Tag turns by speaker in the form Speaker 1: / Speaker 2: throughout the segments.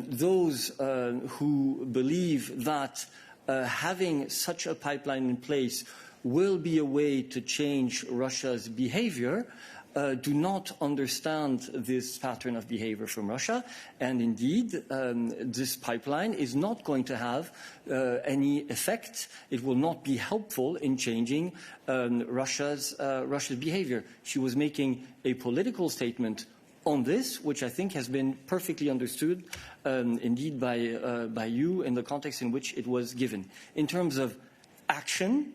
Speaker 1: those who believe that having such a pipeline in place will be a way to change Russia's behavior do not understand this pattern of behavior from Russia. And indeed, this pipeline is not going to have any effect. It will not be helpful in changing Russia's behavior. She was making a political statement on this, which I think has been perfectly understood, indeed, by you in the context in which it was given. In terms of action,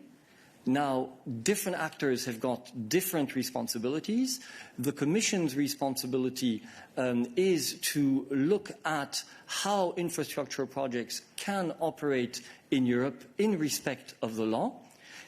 Speaker 1: now different actors have got different responsibilities. The Commission's responsibility is to look at how infrastructure projects can operate in Europe in respect of the law.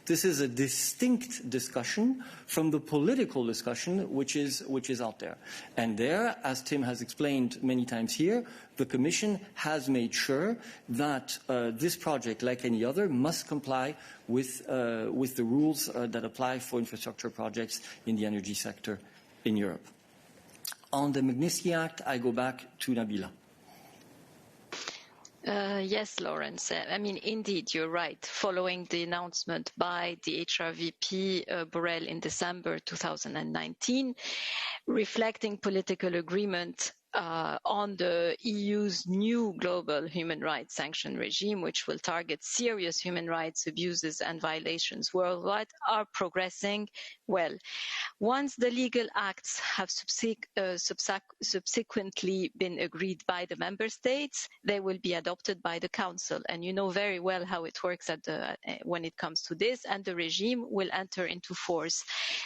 Speaker 1: This is a distinct discussion from the political discussion which is out there. And there, as Tim has explained many times here, the Commission has made sure that this project, like any other, must comply with the rules that apply for infrastructure projects in the energy sector in Europe. On the Magnitsky Act, I go back to Nabila.
Speaker 2: Yes, Lawrence. I mean, indeed, you're right. Following the announcement by the HRVP Borrell in December 2019, reflecting political agreement on the EU's new global human rights sanction regime, which will target serious human rights abuses and violations worldwide, are progressing well. Once the legal acts have subsequently been agreed by the member states, they will be adopted by the Council. And you know very well how it works when it comes to this, and the regime will enter into force.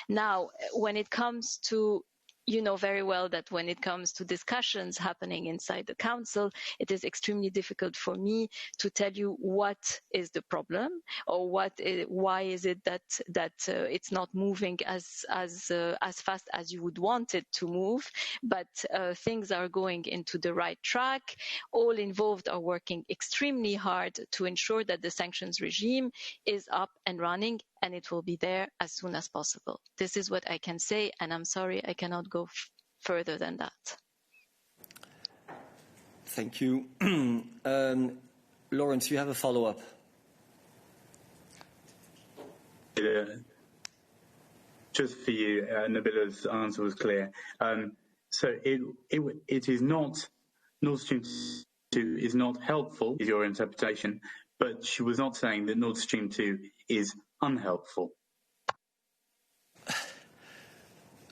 Speaker 2: Now, when it comes to you know very well that when it comes to discussions happening inside the Council, it is extremely difficult for me to tell you what is the problem or why is it that it's not moving as fast as you would want it to move. But things are going into the right track. All involved are working extremely hard to ensure that the sanctions regime is up and running, and it will be there as soon as possible. This is what I can say, and I'm sorry I cannot go further than that.
Speaker 1: Thank you. Lawrence, you have a follow-up.
Speaker 3: Just for you, Nabila's answer was clear. So it is not, Nord Stream 2 is not helpful, is your interpretation, but she was not saying that Nord Stream 2 is unhelpful.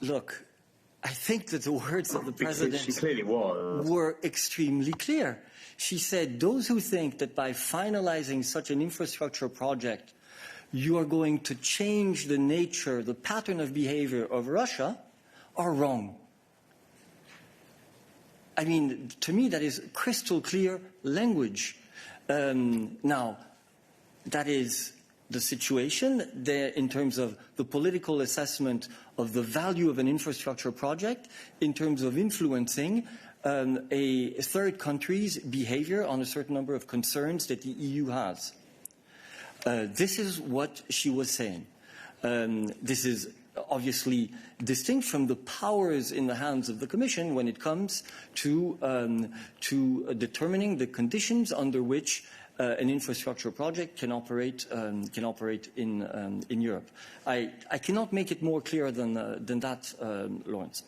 Speaker 1: Look, I think that the words of the President
Speaker 3: she clearly
Speaker 1: were extremely clear. She said, those who think that by finalizing such an infrastructure project, you are going to change the nature, the pattern of behavior of Russia, are wrong. I mean, to me, that is crystal clear language. Now, that is the situation there in terms of the political assessment of the value of an infrastructure project, in terms of influencing a third country's behavior on a certain number of concerns that the EU has. This is what she was saying. This is obviously distinct from the powers in the hands of the Commission when it comes to determining the conditions under which an infrastructure project can operate in Europe. I cannot make it more clear than that, Lawrence.